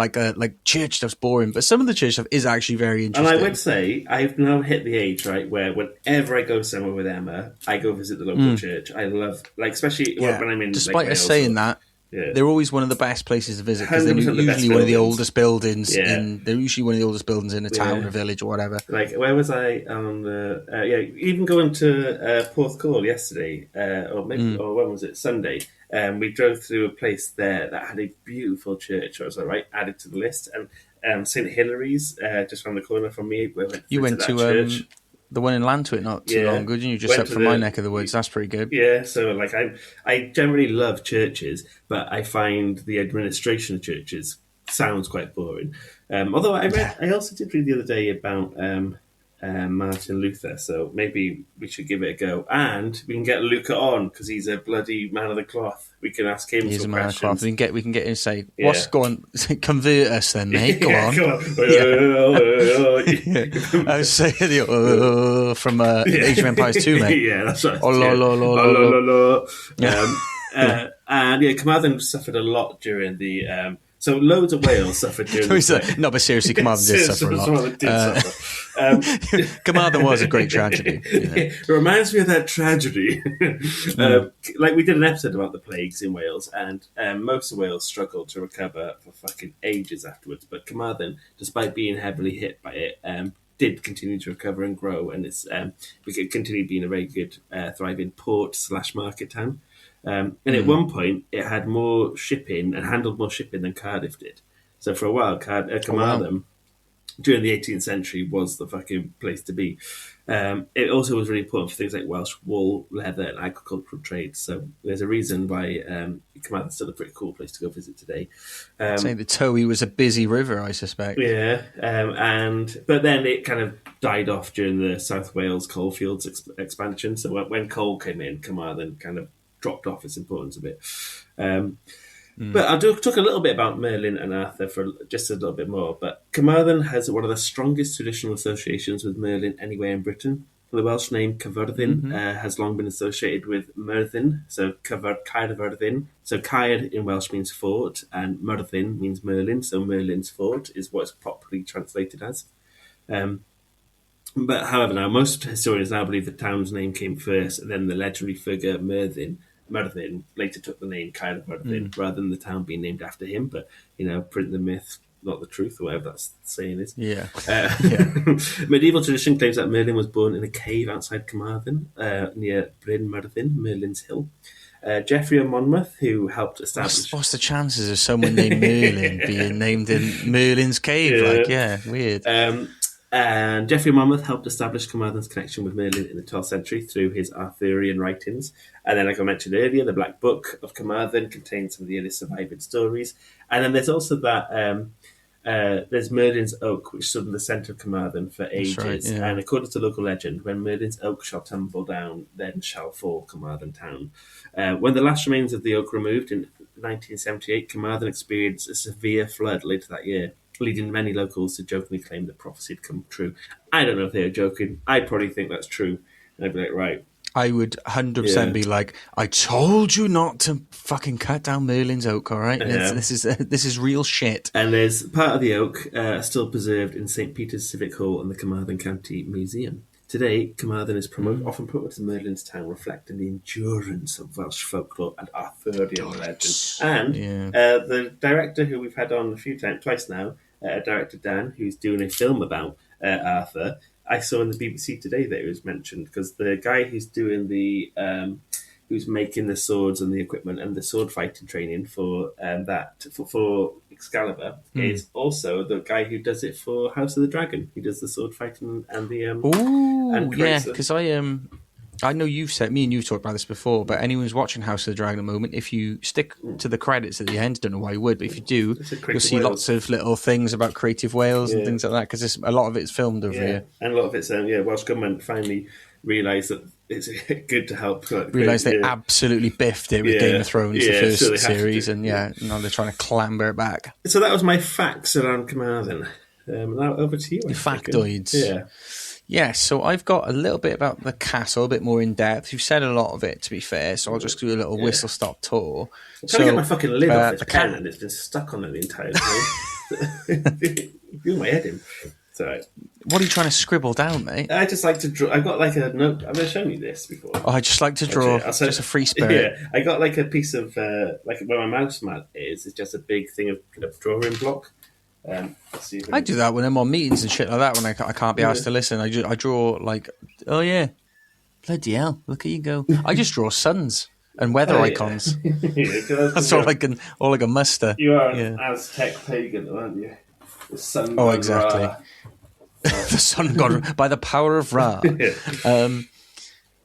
Speaker 3: church stuff's boring, but some of the church stuff is actually very interesting.
Speaker 2: And I would say I've now hit the age where whenever I go somewhere with Emma, I go visit the local church. I love especially when I'm in.
Speaker 3: Despite us saying that. Yeah. They're always one of the best places to visit because they're usually one of the oldest buildings. They're usually one of the oldest buildings in a town or village or whatever.
Speaker 2: Where was I on the? Even going to Porthcawl yesterday, or when was it? Sunday. We drove through a place there that had a beautiful church. I was added to the list, and St Hilary's just around the corner from me.
Speaker 3: You went to church. The one in Lantwick not too long ago, didn't you? Just up from my neck of the woods. That's pretty good.
Speaker 2: Yeah, so I generally love churches, but I find the administration of churches sounds quite boring. Although I also did read the other day about Martin Luther, so maybe we should give it a go. And we can get Luca on because he's a bloody man of the cloth. We can ask him
Speaker 3: he's
Speaker 2: some
Speaker 3: a man
Speaker 2: questions.
Speaker 3: Of cloth. We can get him and say, "What's going? Convert us, then, mate. Go on." I was saying from Age of Empires 2, mate.
Speaker 2: Yeah, that's right. And Carmarthen suffered a lot during the. So loads of whales suffered during the...
Speaker 3: No, but seriously, Carmarthen did suffer a lot. Carmarthen was a great tragedy.
Speaker 2: It reminds me of that tragedy. We did an episode about the plagues in Wales, and most of Wales struggled to recover for fucking ages afterwards. But Carmarthen, despite being heavily hit by it, did continue to recover and grow, and it continued being a very good, thriving port/market town. And at one point, it had more shipping and handled more shipping than Cardiff did. So for a while, Carmarthen, during the 18th century, was the fucking place to be. It also was really important for things like Welsh wool, leather, and agricultural trades. So there's a reason why Carmarthen's still a pretty cool place to go visit today.
Speaker 3: Saying the Towy was a busy river, I suspect.
Speaker 2: Yeah, but then it kind of died off during the South Wales coalfields expansion. So when coal came in, Carmarthen kind of dropped off its importance a bit. But I'll talk a little bit about Merlin and Arthur for just a little bit more. But Carmarthen has one of the strongest traditional associations with Merlin anywhere in Britain. The Welsh name Caerfyrddin has long been associated with Merlin, so Caerfyrddin. So Caer in Welsh means fort, and Merlin means Merlin, so Merlin's fort is what it's properly translated as. But however, now most historians now believe the town's name came first, and then the legendary figure Merlin later took the name Caerfyrddin rather than the town being named after him. But print the myth, not the truth, or whatever that saying is.
Speaker 3: Yeah.
Speaker 2: Medieval tradition claims that Merlin was born in a cave outside Carmarthen, near Bryn Myrddin, Merlin's Hill. Geoffrey of Monmouth, who helped establish...
Speaker 3: What's the chances of someone named Merlin being named in Merlin's cave?
Speaker 2: Yeah.
Speaker 3: Weird.
Speaker 2: And Geoffrey Monmouth helped establish Carmarthen's connection with Merlin in the 12th century through his Arthurian writings. And then, like I mentioned earlier, the Black Book of Carmarthen contains some of the earliest surviving stories. And then there's also that there's Merlin's Oak, which stood in the centre of Carmarthen for ages. Right, yeah. And according to local legend, when Merlin's Oak shall tumble down, then shall fall Carmarthen town. When the last remains of the oak were removed in 1978, Carmarthen experienced a severe flood later that year, leading many locals to jokingly claim the prophecy had come true. I don't know if they were joking. I probably think that's true. And I'd be like, right.
Speaker 3: I would 100% be like, I told you not to fucking cut down Merlin's Oak, all right? Yeah. This is real shit.
Speaker 2: And there's part of the oak still preserved in St. Peter's Civic Hall and the Carmarthen County Museum. Today, Carmarthen is often promoted as Merlin's town, reflecting the endurance of Welsh folklore and Arthurian legend. And the director who we've had on twice now, director Dan, who's doing a film about Arthur, I saw in the BBC today that it was mentioned, because the guy who's doing who's making the swords and the equipment and the sword fighting training for for Excalibur is also the guy who does it for House of the Dragon. He does the sword fighting and the
Speaker 3: because I know me and you've talked about this before, but anyone who's watching House of the Dragon at the moment, if you stick to the credits at the end, don't know why you would, but if you do, you'll see lots of little things about creative Wales and things like that, because a lot of it's filmed over here.
Speaker 2: And a lot of it's, Welsh Government finally realised that it's good to help.
Speaker 3: Realised they absolutely biffed it with Game of Thrones, the first series, and now they're trying to clamber it back.
Speaker 2: So that was my facts around Carmarthen. Now over to you.
Speaker 3: Factoids. Yeah. Yeah, so I've got a little bit about the castle, a bit more in depth. You've said a lot of it, to be fair, so I'll just do a little whistle-stop tour.
Speaker 2: I'm trying to get my fucking lid off this pen, and it's been stuck on it the entire time. Blew my head in. Sorry.
Speaker 3: What are you trying to scribble down, mate?
Speaker 2: I just like to draw. I've got like a note. I've shown you this before.
Speaker 3: Oh, I just like to draw. Just a free spirit.
Speaker 2: Yeah, I got like a piece of, like where my mouse mat is, it's just a big thing of drawing block.
Speaker 3: I do that when I'm on meetings and shit like that, when I can't be asked to listen. I draw like, oh yeah, bloody hell, look at you go. I just draw suns and weather icons. That's all I can muster.
Speaker 2: You are an Aztec pagan, aren't you? The sun god.
Speaker 3: Oh, exactly.
Speaker 2: Ra.
Speaker 3: The sun god, by the power of Ra.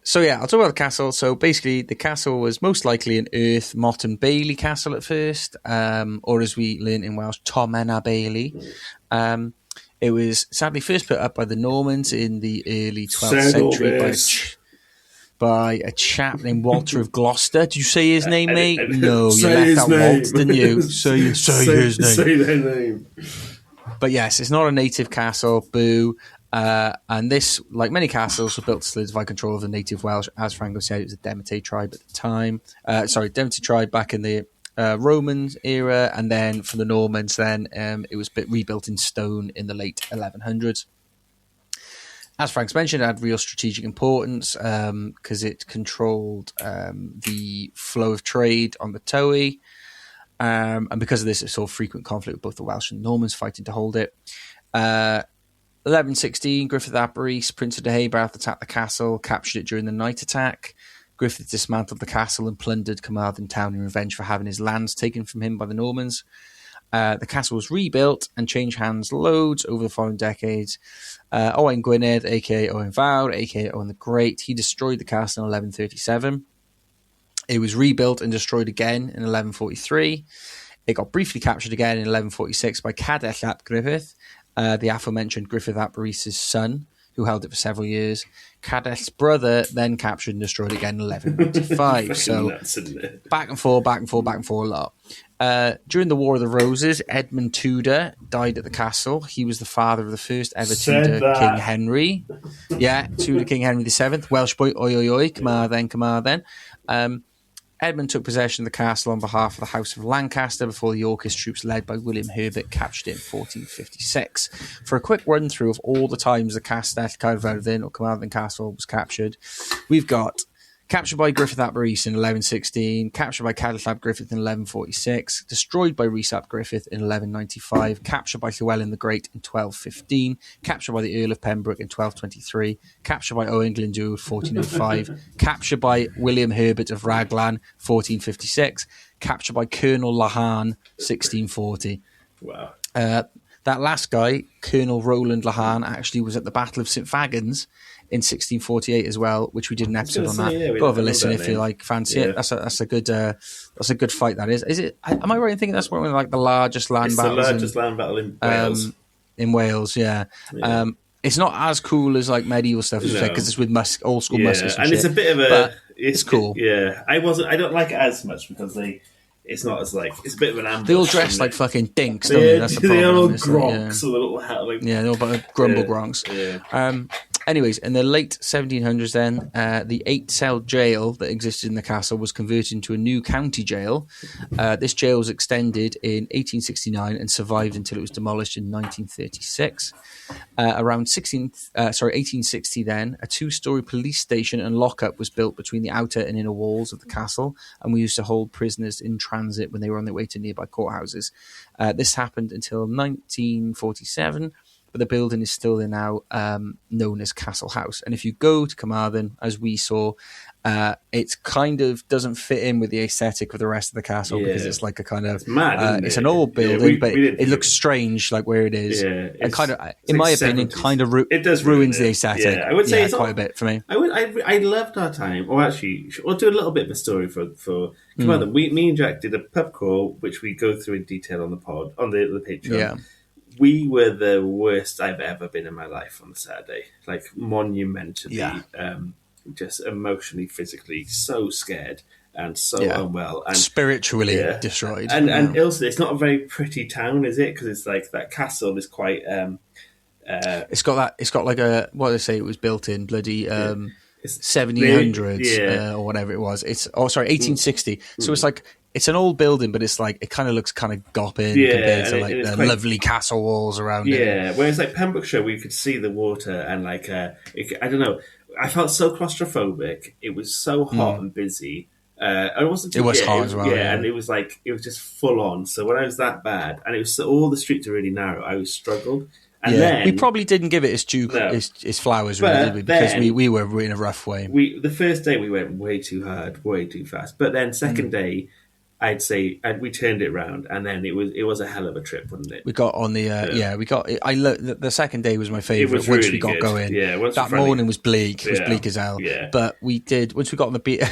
Speaker 3: So yeah, I'll talk about the castle. So basically, the castle was most likely an Earth Motte and Bailey castle at first, or as we learn in Welsh, Tomena Bailey. It was sadly first put up by the Normans in the early 12th century by a chap named Walter of Gloucester. Did you say his name, mate? No, you left out Walt, didn't you? Say his name.
Speaker 2: Say their name.
Speaker 3: But yes, it's not a native castle. Boo. And this, like many castles, was built to solidify control of the native Welsh. As Franco said, it was a Demeter tribe at the time. Demeter tribe back in the Roman era, and then for the Normans, then it was rebuilt in stone in the late 1100s. As Frank's mentioned, it had real strategic importance because it controlled the flow of trade on the Towy. And because of this, it saw frequent conflict with both the Welsh and Normans fighting to hold it. 1116, Griffith ap Rhys, Prince of Deheubarth, attacked the castle, captured it during the night attack. Griffith dismantled the castle and plundered Carmarthen town in revenge for having his lands taken from him by the Normans. The castle was rebuilt and changed hands loads over the following decades. Owain Gwynedd, a.k.a. Owain Fawr, a.k.a. Owain the Great, he destroyed the castle in 1137. It was rebuilt and destroyed again in 1143. It got briefly captured again in 1146 by Cadell ap Griffith, the aforementioned Griffith ap Rhys' son, who held it for several years. Cadell's brother then captured and destroyed again in 1195. So back and forth a lot. During the War of the Roses, Edmund Tudor died at the castle. He was the father of the first ever Tudor King Henry. Yeah, Tudor King Henry VII. Welsh boy, oi oi oi, Carmarthen. Edmund took possession of the castle on behalf of the House of Lancaster before the Yorkist troops led by William Herbert captured it in 1456. For a quick run through of all the times the Castell Caerfyrddin or Carmarthen Castle was captured, we've got captured by Griffith ap Rhys in 1116, captured by Cadell ap Griffith in 1146, destroyed by Rhys ap Griffith in 1195, captured by Llywelyn the Great in 1215, captured by the Earl of Pembroke in 1223, captured by Owain Glyndŵr 1405, captured by William Herbert of Raglan 1456, captured by Colonel Lahan 1640.
Speaker 2: Wow.
Speaker 3: That last guy, Colonel Roland Lahan, actually was at the Battle of St Fagans in 1648 as well, which we did an episode on that. Go have a listen if you like fancy it. That's a good fight. That is. Is it? Am I right in thinking that's one of like the largest land battles?
Speaker 2: The largest land battle in Wales.
Speaker 3: In Wales, yeah. It's not as cool as like medieval stuff, as you said, because it's with old school muskets and shit.
Speaker 2: It's a bit of a.
Speaker 3: It's cool.
Speaker 2: I don't like it as much because it's not as like it's a bit of an ambush.
Speaker 3: They all dress like fucking dinks, don't they? That's the problem.
Speaker 2: They're all gronks with a little hat.
Speaker 3: They're all grumble gronks.
Speaker 2: Yeah.
Speaker 3: Anyways, in the late 1700s, then the 8-cell jail that existed in the castle was converted into a new county jail. This jail was extended in 1869 and survived until it was demolished in 1936. Around 1860, then a 2-story police station and lockup was built between the outer and inner walls of the castle, and we used to hold prisoners in transit when they were on their way to nearby courthouses. This happened until 1947. But the building is still there now, known as Castle House. And if you go to Carmarthen, as we saw, it kind of doesn't fit in with the aesthetic of the rest of the castle because it's like a kind of...
Speaker 2: It's mad,
Speaker 3: it's an old building, but it looks strange, like where it is.
Speaker 2: Yeah,
Speaker 3: and kind of, in my opinion, kind of ruins the aesthetic.
Speaker 2: Yeah, I would say it's
Speaker 3: quite a bit for me.
Speaker 2: I loved our time. Or actually, we'll do a little bit of a story for Carmarthen. Me and Jack did a pub crawl, which we go through in detail on the pod, on the Patreon.
Speaker 3: Yeah.
Speaker 2: We were the worst I've ever been in my life on the Saturday. Like, monumentally, just emotionally, physically, so scared and so unwell. And
Speaker 3: spiritually destroyed.
Speaker 2: And also, it's not a very pretty town, is it? Because it's like, that castle is quite...
Speaker 3: it's got like a... What did they say? It was built in bloody... 1700s or whatever it was. 1860. So it's like... It's an old building, but it's like it kind of looks kind of gopping compared to like the lovely castle walls around it.
Speaker 2: Yeah, whereas like Pembrokeshire, we could see the water and like I don't know. I felt so claustrophobic. It was so hot and busy. It was
Speaker 3: hot as well.
Speaker 2: Yeah, and it was just full on. So when I was that bad, and it was all the streets are really narrow, I struggled. And then,
Speaker 3: we probably didn't give it its due, its flowers, really, did we? Because we were in a rough way.
Speaker 2: The first day we went way too hard, way too fast. But then second day, I'd say, and we turned it round, and then it was a hell of a trip, wasn't it?
Speaker 3: We got on the the second day was my favourite once we got going.
Speaker 2: Yeah,
Speaker 3: that morning was bleak. It was bleak as hell.
Speaker 2: Yeah.
Speaker 3: But we did once we got on the beat.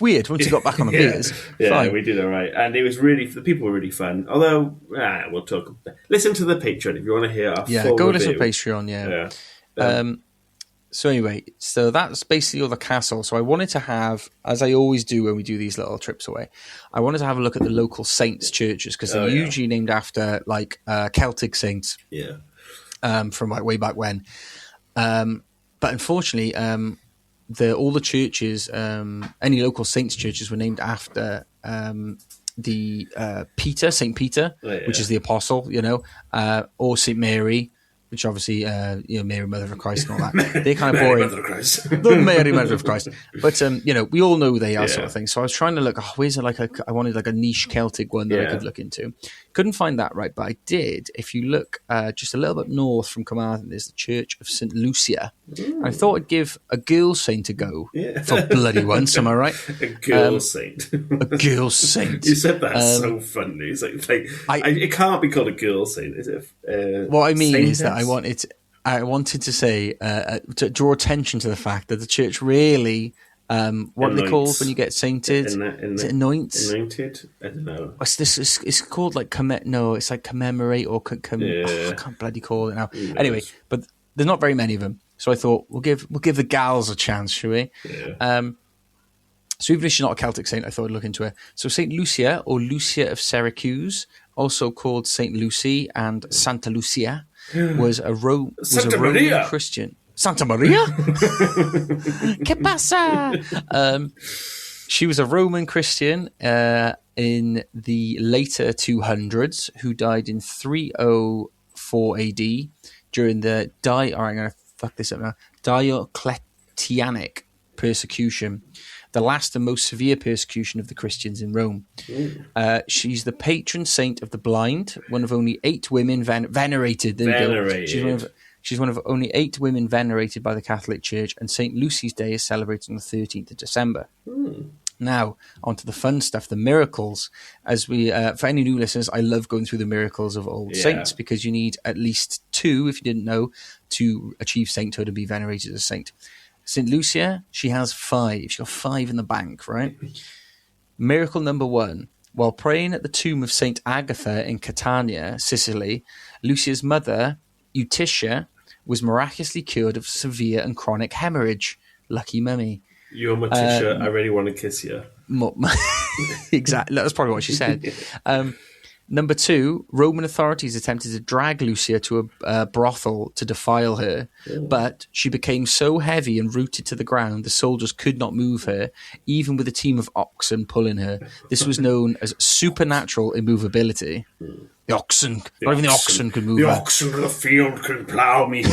Speaker 3: Weird. Once we got back on the beers.
Speaker 2: Yeah, we did all right, and it was really the people were really fun. Although we'll talk. Listen to the Patreon if you want to hear our full
Speaker 3: go
Speaker 2: review.
Speaker 3: listen to Patreon. Yeah. So anyway, so that's basically all the castle. So I wanted to have, as I always do when we do these little trips away, I wanted to have a look at the local saints' churches because they're usually named after like Celtic saints.
Speaker 2: Yeah.
Speaker 3: From like way back when. But unfortunately, all the churches, any local saints' churches were named after the Saint Peter, which is the apostle, or Saint Mary. Which obviously, Mary, Mother of Christ and all that. They're kind of boring.
Speaker 2: Mother of Christ.
Speaker 3: The Mary, Mother of Christ. But, we all know they are sort of thing. So I was trying to look, where's I wanted like a niche Celtic one that I could look into. Couldn't find that right, but I did. If you look just a little bit north from Carmarthen, there's the Church of St. Lucia. I thought I'd give a girl saint a go for bloody once, am I right?
Speaker 2: A girl saint.
Speaker 3: A girl saint.
Speaker 2: You said that so funny. It's like it can't be called a girl saint, is it?
Speaker 3: What I mean is that I wanted to say to draw attention to the fact that the church really what are they called when you get sainted? Is it anoints?
Speaker 2: Anointed? I don't know.
Speaker 3: It's called like it's like commemorate or I can't bloody call it now. Anyway, but there's not very many of them, so I thought we'll give the gals a chance, shall we?
Speaker 2: Yeah.
Speaker 3: So even if she's not a Celtic saint, I thought I'd look into her. So Saint Lucia or Lucia of Syracuse, also called Saint Lucy and Santa Lucia, was a Roman Christian. Santa Maria? ¿Qué pasa? She was a Roman Christian in the later 200s who died in 304 AD during the I'm going to fuck this up now. Diocletianic persecution, the last and most severe persecution of the Christians in Rome. She's the patron saint of the blind, one of only 8 women venerated. She's one of only 8 women venerated by the Catholic Church, and St. Lucy's Day is celebrated on the 13th of December. Now, onto the fun stuff, the miracles. As we, for any new listeners, I love going through the miracles of old saints because you need at least 2, if you didn't know, to achieve sainthood and be venerated as a saint. St. Lucia, she has 5. She's got 5 in the bank, right? Miracle number 1. While praying at the tomb of St. Agatha in Catania, Sicily, Lucia's mother, Eutychia, was miraculously cured of severe and chronic hemorrhage. Lucky mummy.
Speaker 2: You're my Tisha, I really want to kiss you.
Speaker 3: Exactly. That's probably what she said. Number 2, Roman authorities attempted to drag Lucia to a brothel to defile her, but she became so heavy and rooted to the ground the soldiers could not move her, even with a team of oxen pulling her. This was known as supernatural immovability. The oxen, not even the oxen could move her.
Speaker 2: The oxen of the field could plough me.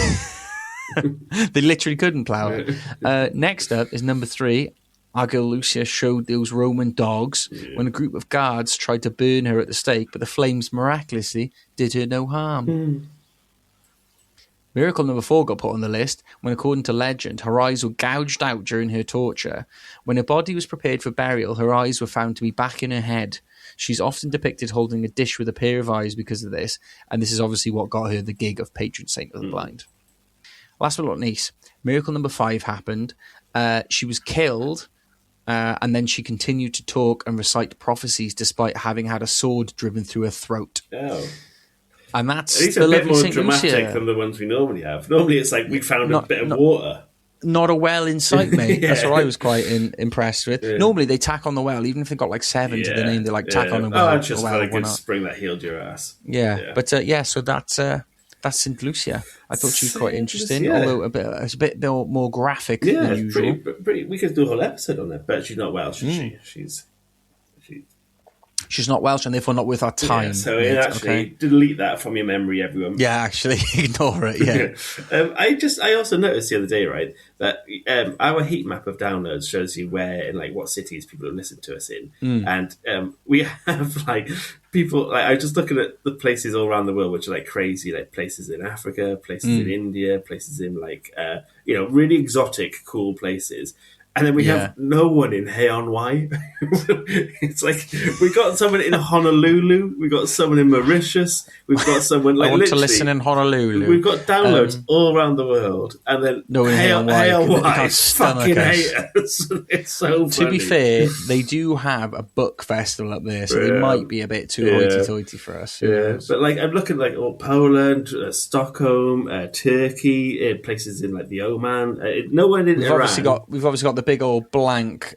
Speaker 3: They literally couldn't plough her. Next up is number 3. Our girl Lucia showed those Roman dogs when a group of guards tried to burn her at the stake, but the flames miraculously did her no harm. Miracle number 4 got put on the list when, according to legend, her eyes were gouged out during her torture. When her body was prepared for burial, her eyes were found to be back in her head. She's often depicted holding a dish with a pair of eyes because of this, and this is obviously what got her the gig of patron saint of the blind. Last but not least, miracle number 5 happened. She was killed, and then she continued to talk and recite prophecies despite having had a sword driven through her throat.
Speaker 2: Oh.
Speaker 3: And that's
Speaker 2: It's
Speaker 3: the
Speaker 2: a bit
Speaker 3: lovely
Speaker 2: more
Speaker 3: St.
Speaker 2: dramatic
Speaker 3: Lucia.
Speaker 2: than the ones we normally have. Normally it's like we found a bit of water.
Speaker 3: Not a well in sight, mate. That's what I was quite impressed with.
Speaker 2: Yeah.
Speaker 3: Normally they tack on the well, even if they've got like 7 to the name, they like tack on a well.
Speaker 2: Oh, I just
Speaker 3: well,
Speaker 2: felt a good spring that healed your ass.
Speaker 3: Yeah. But so that's St. Lucia. I thought she was quite interesting, although it's a bit more graphic than usual.
Speaker 2: Pretty, we could do a whole episode on that, but she's not Welsh, is she? She's
Speaker 3: not Welsh and therefore not worth our time.
Speaker 2: Yeah, so actually, delete that from your memory, everyone.
Speaker 3: Yeah, actually, ignore it, yeah.
Speaker 2: I also noticed the other day, right, that our heat map of downloads shows you where and like what cities people have listened to us in. And we have like people, like I was just looking at the places all around the world, which are like crazy, like places in Africa, places in India, places in like, really exotic, cool places. And then we have no one in Hay-on-Wye. It's like we got someone in Honolulu, we got someone in Mauritius, we've got someone like
Speaker 3: I want to listen in Honolulu.
Speaker 2: We've got downloads all around the world, and then
Speaker 3: no in Hay-on-Wye
Speaker 2: fucking hate us. It's so funny.
Speaker 3: To be fair, they do have a book festival up there, so they might be a bit too hoity-toity for us.
Speaker 2: Yeah, but like I'm looking like Poland, Stockholm, Turkey, places in like the Oman. No one in Iran.
Speaker 3: We've obviously got the big old black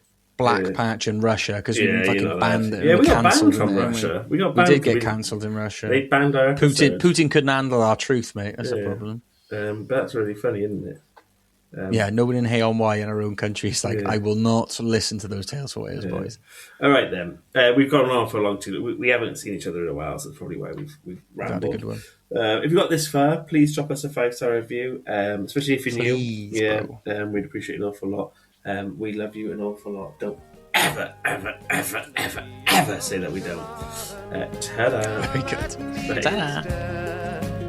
Speaker 3: patch in Russia because we fucking banned it.
Speaker 2: Yeah, we got banned from Russia. We
Speaker 3: did get cancelled in Russia.
Speaker 2: They banned our episodes.
Speaker 3: Putin couldn't handle our truth, mate. That's a problem.
Speaker 2: But that's really funny, isn't it?
Speaker 3: No one in Hay-on-Wye in our own country is like, I will not listen to those Tales for Wales boys.
Speaker 2: All right, then. We've gone on for a long time. We haven't seen each other in a while, so that's probably why we've rambled.
Speaker 3: That's a good one.
Speaker 2: If you got this far, please drop us a 5-star review, especially if you're new.
Speaker 3: Bro.
Speaker 2: We'd appreciate it an awful lot. We love you an awful lot. Don't ever, ever, ever, ever, ever say that we don't. Ta-da.
Speaker 3: Very good. Ta-da.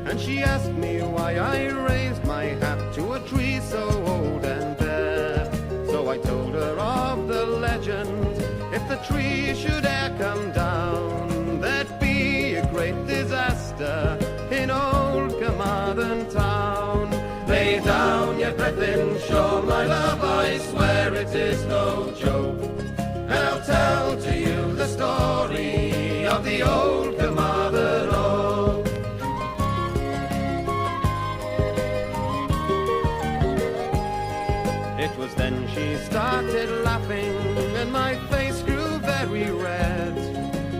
Speaker 1: And she asked me why I raised my hat to a tree so old and bare. So I told her of the legend. If the tree should e'er come down, there'd be a great disaster in old Carmarthen town. Lay down your breath in shore, my love, I swear it is no joke. And I'll tell to you the story of the old Carmarthen oak. It was then she started laughing, and my face grew very red.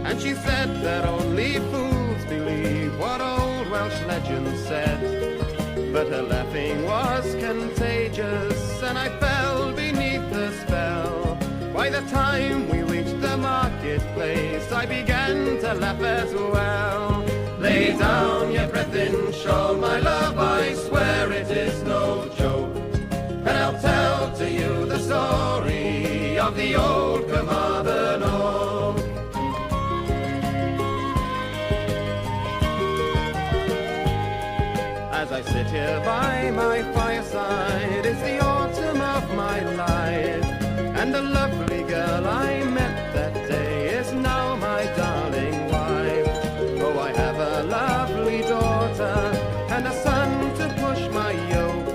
Speaker 1: And she said that only fools believe what old Welsh legends said. But her laughing was contagious, and I fell beneath the spell. By the time we reached the marketplace, I began to laugh as well. Lay down your breath in shore, my love, I swear it is no joke. And I'll tell to you the story of the old Carmarthen oak. As I sit here by my fireside, it's the autumn of my life, and a lovely girl girl I met that day is now my darling wife. Oh, I have a lovely daughter and a son to push my yoke,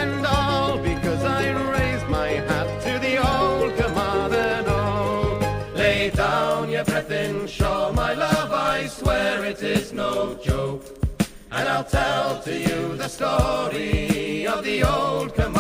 Speaker 1: and all because I raised my hat to the old Carmarthen oak. Lay down your breath in shore, my love, I swear it is no joke, and I'll tell to you the story of the old Carmarthen.